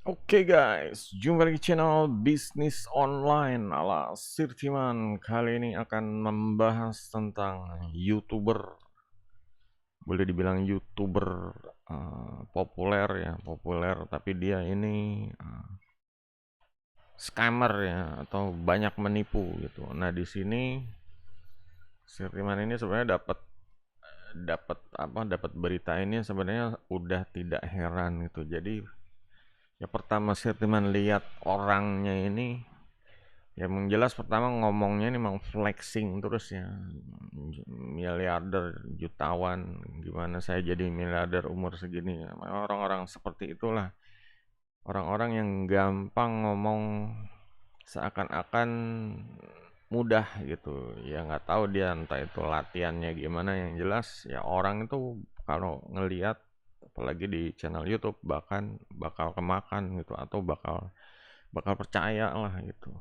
Oke guys, jumpa lagi channel bisnis online ala Sirtiman. Kali ini akan membahas tentang YouTuber. Boleh dibilang YouTuber populer ya, populer tapi dia ini scammer ya atau banyak menipu gitu. Nah, di sini Sirtiman ini sebenarnya dapat dapat dapat berita ini sebenarnya udah tidak heran gitu. Jadi ya pertama Sirtiman lihat orangnya ini. Ya emang jelas pertama ngomongnya ini emang flexing terus ya. Miliarder, jutawan, gimana saya jadi miliarder umur segini. Orang-orang seperti itulah. Orang-orang yang gampang ngomong seakan-akan mudah gitu. Ya nggak tahu dia entah itu latihannya gimana, yang jelas ya orang itu kalau ngelihat apalagi di channel YouTube bahkan bakal kemakan gitu atau bakal bakal percaya lah gitu.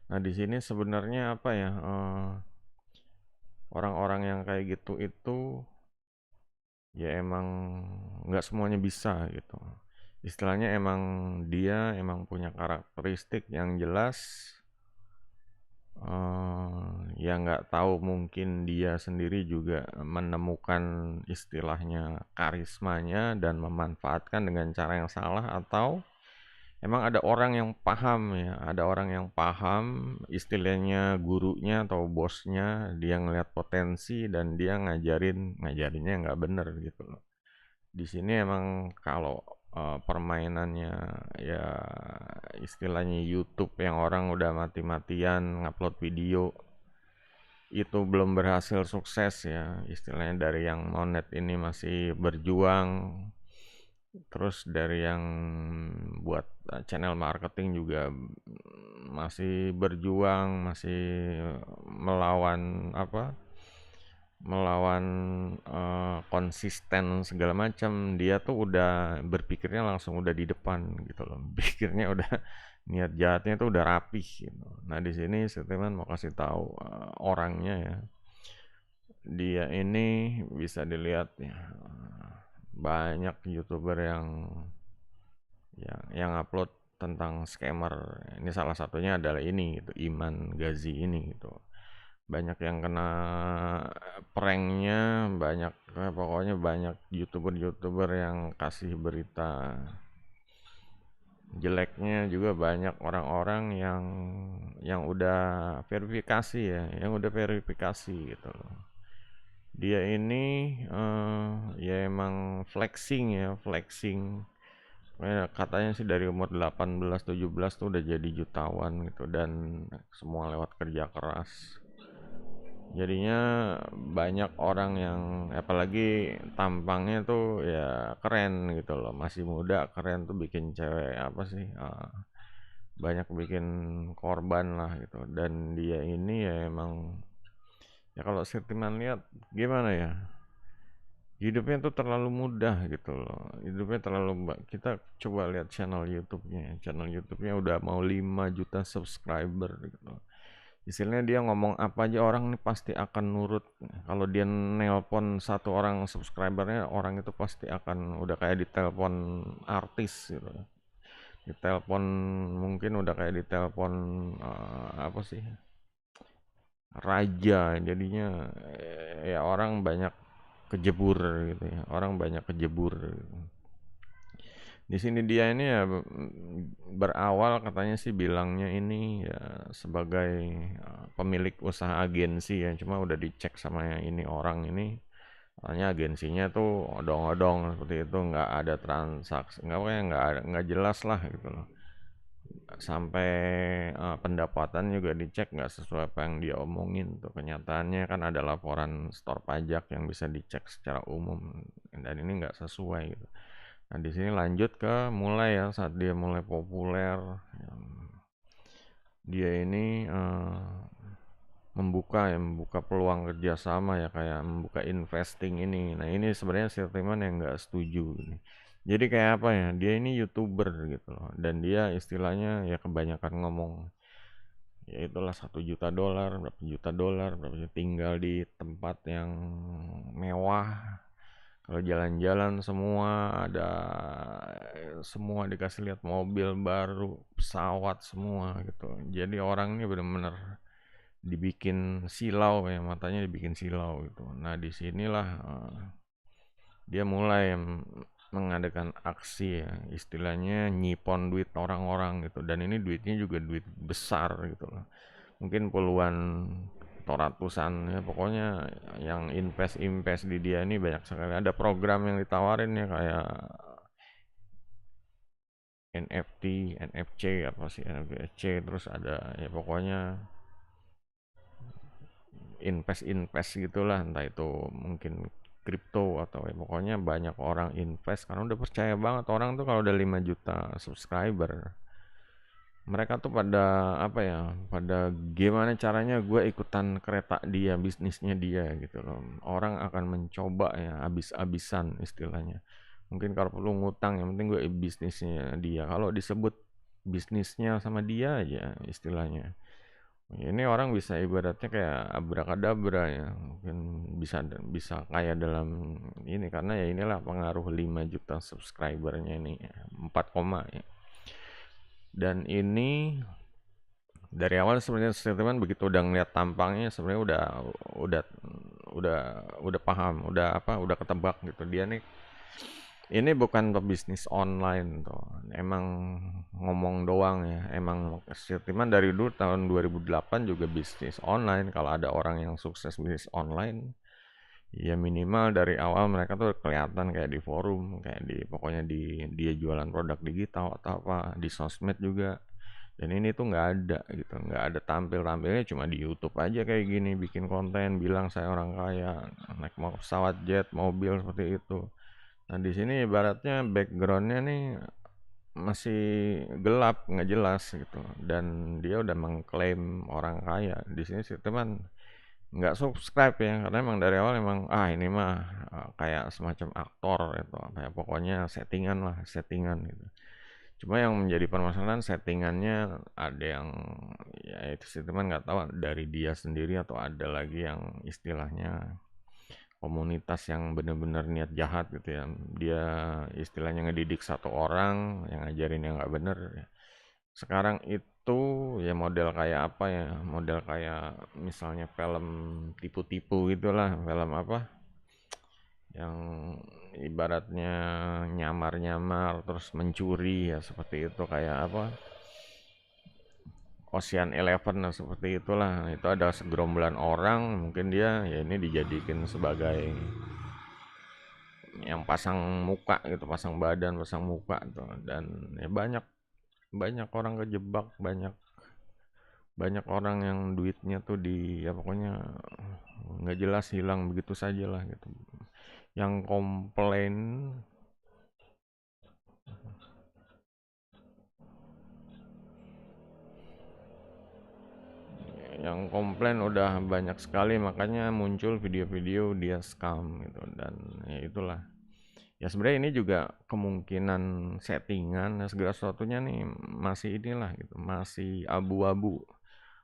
Nah, di sini sebenarnya apa ya, orang-orang yang kayak gitu itu ya emang nggak semuanya bisa gitu. Istilahnya emang dia emang punya karakteristik yang jelas, ya nggak tahu mungkin dia sendiri juga menemukan istilahnya karismanya dan memanfaatkan dengan cara yang salah atau emang ada orang yang paham ya, ada orang yang paham istilahnya gurunya atau bosnya, dia ngelihat potensi dan dia ngajarinnya nggak bener gitu loh. Di sini emang kalau permainannya ya istilahnya YouTube yang orang udah mati-matian ngupload video itu belum berhasil sukses ya, istilahnya dari yang Monet ini masih berjuang. Terus dari yang buat channel marketing juga masih berjuang, masih melawan melawan konsisten segala macam. Dia tuh udah berpikirnya langsung udah di depan gitu loh. Pikirnya udah niat jahatnya tuh udah rapih gitu. Nah, di sini Setiman mau kasih tahu orangnya ya. Dia ini bisa dilihat ya, banyak YouTuber yang upload tentang scammer. Ini salah satunya adalah ini gitu, Iman Gazi ini gitu. Banyak yang kena pranknya, banyak pokoknya banyak YouTuber-YouTuber yang kasih berita jeleknya, juga banyak orang-orang yang udah verifikasi ya, yang udah verifikasi gitu loh. Dia ini ya emang flexing ya, flexing. Katanya sih dari umur 18 17 tuh udah jadi jutawan gitu dan semua lewat kerja keras. Jadinya banyak orang yang apalagi tampangnya tuh ya keren gitu loh. Masih muda keren tuh bikin cewek apa sih? Banyak bikin korban lah gitu. Dan dia ini ya emang ya kalau Sirtiman lihat gimana ya? Hidupnya tuh terlalu mudah gitu loh. Hidupnya terlalu kita coba lihat channel YouTube-nya. Channel YouTube-nya udah mau 5 juta subscriber gitu. Istilahnya dia ngomong apa aja orang nih pasti akan nurut. Kalau dia nelpon satu orang subscribernya, orang itu pasti akan udah kayak ditelepon artis gitu. Ditelepon mungkin udah kayak ditelepon apa sih? Raja. Jadinya ya orang banyak kejebur gitu ya. Orang banyak kejebur gitu. Di sini dia ini ya berawal katanya sih bilangnya ini ya sebagai pemilik usaha agensi ya, cuma udah dicek sama yang ini orang ini, katanya agensinya tuh odong-odong seperti itu, nggak ada transaksi, nggak jelas lah gitu loh. Sampai pendapatan juga dicek nggak sesuai apa yang dia omongin tuh. Kenyataannya kan ada laporan store pajak yang bisa dicek secara umum dan ini nggak sesuai gitu. Nah, di sini lanjut ke mulai ya saat dia mulai populer, dia ini membuka peluang kerjasama ya kayak membuka investing ini. Nah, ini sebenarnya sentimen yang nggak setuju ini. Jadi kayak apa ya? Dia ini YouTuber gitu loh dan dia istilahnya ya kebanyakan ngomong ya itulah 1 juta dolar, berapa juta dolar, berapa juta, tinggal di tempat yang mewah, Kalau jalan-jalan semua ada, semua dikasih lihat mobil baru, pesawat semua gitu. Jadi orang ini benar-benar dibikin silau ya, matanya dibikin silau gitu. Nah, disinilah dia mulai mengadakan aksi ya, istilahnya nyipon duit orang-orang gitu. Dan ini duitnya juga duit besar gitu loh. Mungkin puluhan atau ratusan ya, pokoknya yang invest di dia ini banyak sekali. Ada program yang ditawarin ya kayak NFT, NFC apa sih, NFC, terus ada ya pokoknya invest gitulah, entah itu mungkin kripto atau ya pokoknya banyak orang invest karena udah percaya banget. Orang tuh kalau udah 5 juta subscriber, mereka tuh pada apa ya, pada gimana caranya gue ikutan kereta dia, bisnisnya dia gitu loh. Orang akan mencoba ya abis-abisan istilahnya. Mungkin kalau perlu ngutang, yang penting gue bisnisnya dia. Kalau disebut bisnisnya sama dia aja istilahnya, ini orang bisa ibaratnya kayak abrakadabra ya, mungkin bisa bisa kaya dalam ini karena ya inilah pengaruh 5 juta subscribernya ini, 4 koma ya. Dan ini dari awal sebenarnya statement begitu udah ngeliat tampangnya sebenarnya udah udah udah paham, udah apa, udah ketebak gitu. Dia nih ini bukan pebisnis online tuh, emang ngomong doang ya. Emang Sirtiman dari dulu tahun 2008 juga bisnis online. Kalau ada orang yang sukses bisnis online, ya minimal dari awal mereka tuh kelihatan kayak di forum, kayak di pokoknya di dia jualan produk digital atau apa di sosmed juga. Dan ini tuh nggak ada gitu, nggak ada tampilnya cuma di YouTube aja kayak gini, bikin konten bilang saya orang kaya, naik mau pesawat jet, mobil seperti itu. Nah, di sini ibaratnya backgroundnya nih masih gelap, nggak jelas gitu. Dan dia udah mengklaim orang kaya. Di sini sih teman nggak subscribe ya, karena emang dari awal emang ini mah kayak semacam aktor itu, kayak pokoknya settingan lah, settingan gitu. Cuma yang menjadi permasalahan settingannya ada yang ya itu sih teman nggak tahu dari dia sendiri atau ada lagi yang istilahnya komunitas yang benar-benar niat jahat gitu ya. Dia istilahnya ngedidik satu orang yang ngajarin yang nggak bener. Sekarang itu ya model kayak apa ya? Model kayak misalnya film tipu-tipu gitulah, film apa? Yang ibaratnya nyamar-nyamar terus mencuri ya seperti itu kayak apa? Ocean Eleven lah seperti itulah. Nah, itu ada segerombolan orang, mungkin dia ya ini dijadikan sebagai yang pasang muka gitu, pasang badan, pasang muka tuh. Dan ya banyak banyak orang kejebak, banyak banyak orang yang duitnya tuh di ya pokoknya nggak jelas hilang begitu saja lah gitu. Yang komplain udah banyak sekali, makanya muncul video-video dia scam gitu. Dan ya itulah. Ya sebenarnya ini juga kemungkinan settingan, nah segala sesuatunya nih masih inilah gitu, masih abu-abu.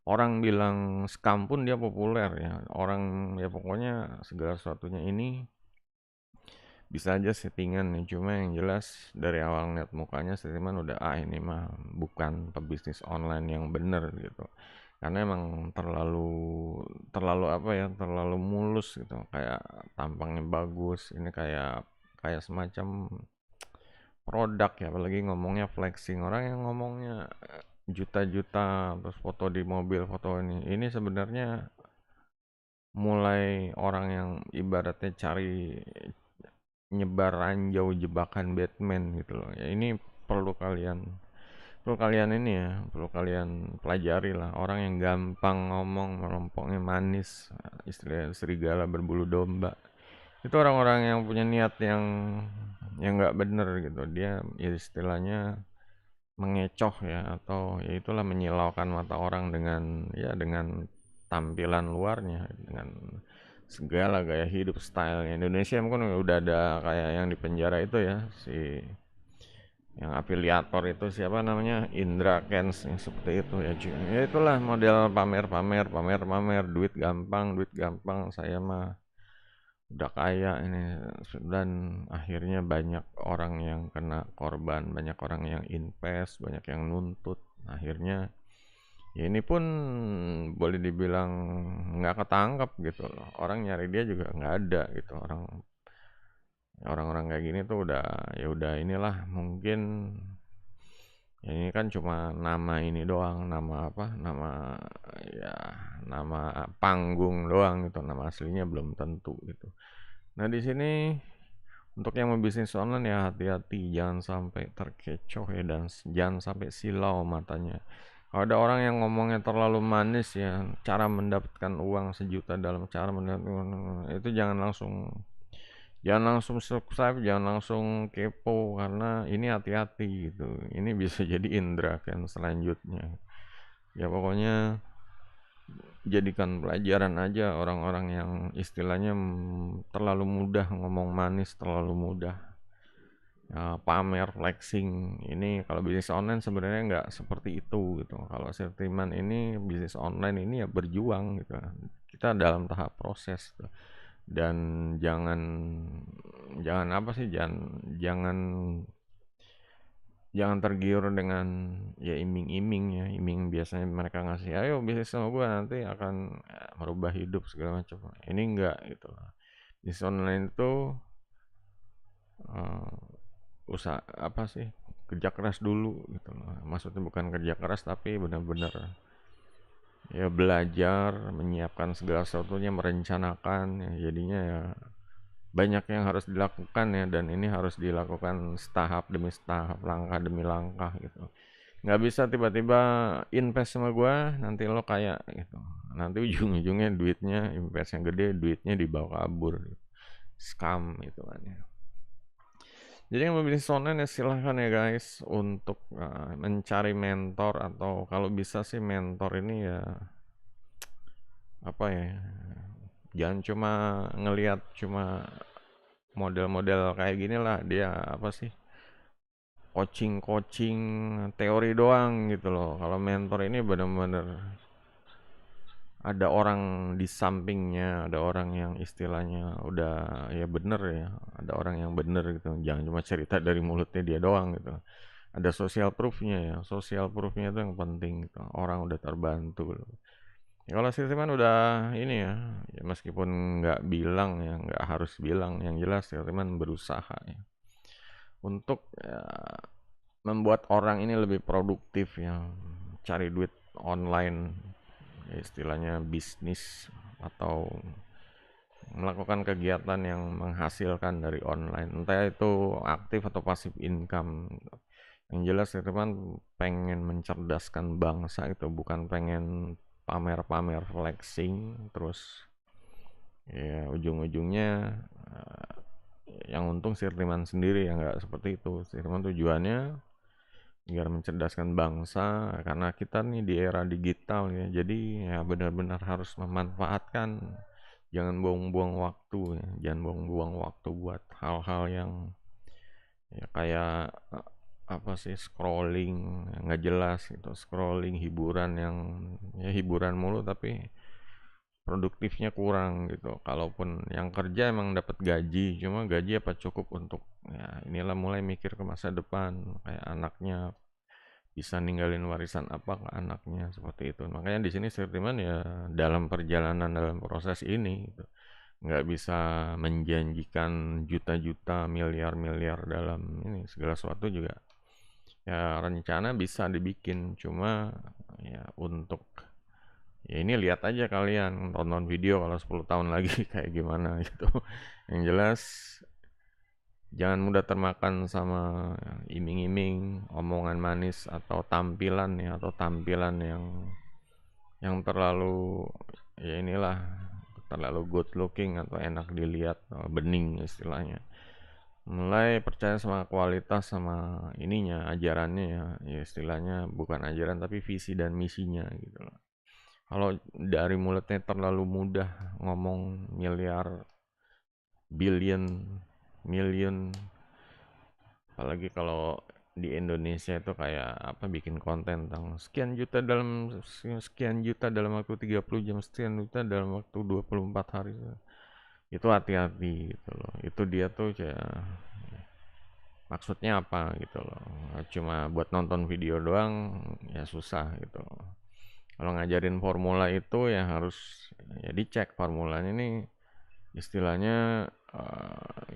Orang bilang scam pun dia populer ya. Orang ya pokoknya segala sesuatunya ini bisa aja settingan nih. Cuma yang jelas dari awal ngeliat mukanya settingan udah ini mah bukan pebisnis online yang bener gitu. Karena emang terlalu terlalu apa ya, terlalu mulus gitu. Kayak tampangnya bagus, ini kayak kayak semacam produk ya, apalagi ngomongnya flexing. Orang yang ngomongnya juta-juta terus foto di mobil, foto ini sebenarnya mulai orang yang ibaratnya cari nyebar ranjau jebakan Batman gitu loh ya. Ini perlu kalian perlu kalian ini ya, perlu kalian pelajari lah. Orang yang gampang ngomong, melompoknya manis, istilah serigala berbulu domba, itu orang-orang yang punya niat yang nggak bener gitu. Dia ya istilahnya mengecoh ya, atau ya itulah menyilaukan mata orang dengan ya dengan tampilan luarnya, dengan segala gaya hidup stylenya. Indonesia mungkin udah ada kayak yang di penjara itu ya, si yang afiliator itu siapa namanya, Indra Kents yang seperti itu ya cuy. Ya itulah model pamer-pamer, pamer-pamer, duit gampang, saya mah udah kaya ini, dan akhirnya banyak orang yang kena korban, banyak orang yang invest, banyak yang nuntut. Akhirnya ya ini pun boleh dibilang nggak ketangkap gitu loh. Orang nyari dia juga nggak ada gitu. Orang-orang kayak gini tuh udah, ya udah inilah mungkin. Ya ini kan cuma nama ini doang, nama apa? Ya nama panggung doang gitu. Nama aslinya belum tentu gitu. Nah, di sini untuk yang membisnis online ya hati-hati, jangan sampai terkecoh ya, dan jangan sampai silau matanya. Kalau ada orang yang ngomongnya terlalu manis ya, cara mendapatkan uang 1 juta dalam cara mendapatkan itu, jangan langsung subscribe, jangan langsung kepo, karena ini hati-hati gitu. Ini bisa jadi indra kan selanjutnya. Ya pokoknya jadikan pelajaran aja orang-orang yang istilahnya terlalu mudah ngomong manis, terlalu mudah pamer, flexing. Ini kalau bisnis online sebenarnya nggak seperti itu gitu. Kalau sentimen ini, bisnis online ini ya berjuang gitu. Kita dalam tahap proses gitu. Dan jangan jangan apa sih, jangan jangan tergiur dengan ya iming-iming, ya iming biasanya mereka ngasih, ayo bisnis sama gua nanti akan merubah hidup segala macam. Ini enggak gitu. Bisnis online itu eh, usaha apa sih, kerja keras dulu gitu loh. Maksudnya bukan kerja keras tapi benar-benar ya belajar, menyiapkan segala sesuatunya, merencanakan ya, jadinya ya banyak yang harus dilakukan ya, dan ini harus dilakukan setahap demi setahap, langkah demi langkah gitu. Nggak bisa tiba-tiba invest sama gua nanti lo kaya gitu, nanti ujung-ujungnya duitnya, invest yang gede, duitnya dibawa kabur gitu. Scam itu kan ya. Jadi yang membisnis online ya silahkan ya guys untuk mencari mentor, atau kalau bisa sih mentor ini ya apa ya, jangan cuma ngelihat cuma model-model kayak gini lah, dia apa sih, coaching teori doang gitu loh. Kalau mentor ini bener-bener ada orang di sampingnya, ada orang yang istilahnya udah ya bener ya, ada orang yang bener gitu, jangan cuma cerita dari mulutnya dia doang gitu. Ada social proofnya ya, social proofnya itu yang penting gitu. Orang udah terbantu gitu. Ya, kalau Sirtiman udah ini ya, ya meskipun nggak bilang ya, nggak harus bilang, yang jelas Sirtiman berusaha ya untuk ya, membuat orang ini lebih produktif ya, cari duit online, ya istilahnya bisnis, atau melakukan kegiatan yang menghasilkan dari online, entah itu aktif atau pasif income. Yang jelas ya teman, pengen mencerdaskan bangsa itu, bukan pengen pamer-pamer flexing terus ya ujung-ujungnya eh, yang untung Sirtiman sendiri, ya nggak seperti itu. Sirtiman tujuannya biar mencerdaskan bangsa, karena kita nih di era digital ya, jadi ya benar-benar harus memanfaatkan, jangan buang-buang waktu ya, jangan buang-buang waktu buat hal-hal yang ya kayak apa sih, scrolling yang nggak jelas gitu, scrolling hiburan yang ya hiburan mulu tapi produktifnya kurang gitu. Kalaupun yang kerja emang dapat gaji, cuma gaji apa cukup untuk ya inilah, mulai mikir ke masa depan, kayak anaknya bisa ninggalin warisan apa ke anaknya, seperti itu. Makanya di sini Sirtiman ya dalam perjalanan, dalam proses ini gitu, nggak bisa menjanjikan juta-juta, miliar-miliar dalam ini, segala sesuatu juga ya rencana bisa dibikin, cuma ya untuk ya ini lihat aja kalian tonton video kalau 10 tahun lagi kayak gimana gitu. Yang jelas jangan mudah termakan sama iming-iming, omongan manis, atau tampilan ya, atau tampilan yang terlalu ya inilah, terlalu good looking atau enak dilihat, bening istilahnya. Mulai percaya sama kualitas, sama ininya, ajarannya ya, ya istilahnya bukan ajaran tapi visi dan misinya gitu loh. Kalau dari mulutnya terlalu mudah ngomong miliar, billion, million, apalagi kalau di Indonesia itu kayak apa, bikin konten tentang sekian juta dalam waktu 30 jam, sekian juta dalam waktu 24 hari. itu hati-hati gitu loh. Itu dia tuh ya maksudnya apa gitu loh. Cuma buat nonton video doang ya susah gitu loh. Kalau ngajarin formula itu ya harus ya dicek formulanya nih istilahnya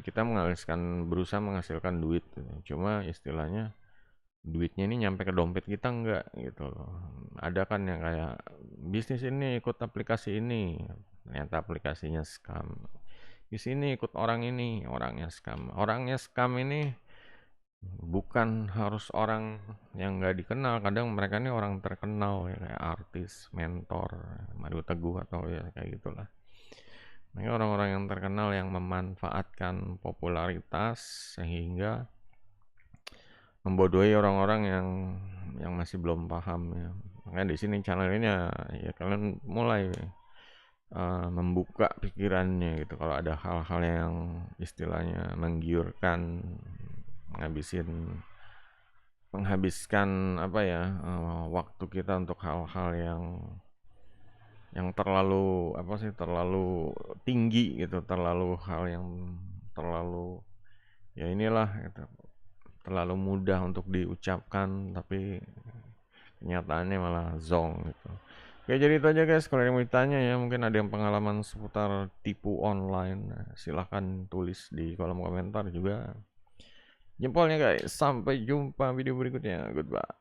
kita berusaha menghasilkan duit gitu. Cuma istilahnya duitnya ini nyampe ke dompet kita enggak gitu loh. Ada kan yang kayak bisnis ini ikut aplikasi ini, ternyata aplikasinya scam. Di sini ikut orang ini, orangnya scam. Orangnya scam ini bukan harus orang yang nggak dikenal, kadang mereka ini orang terkenal ya kayak artis, mentor, Mario Teguh atau ya kayak gitulah. Mereka orang-orang yang terkenal yang memanfaatkan popularitas sehingga membodohi orang-orang yang masih belum paham ya. Makanya di sini channel ini ya kalian mulai membuka pikirannya gitu. Kalau ada hal-hal yang istilahnya menggiurkan, menghabiskan apa ya waktu kita untuk hal-hal yang terlalu apa sih terlalu tinggi gitu, terlalu hal yang terlalu ya inilah gitu, terlalu mudah untuk diucapkan tapi kenyataannya malah zong gitu. Oke, jadi itu aja guys, kalau yang mau ditanya ya mungkin ada yang pengalaman seputar tipu online, silahkan tulis di kolom komentar juga. Jempolnya guys, sampai jumpa video berikutnya, goodbye.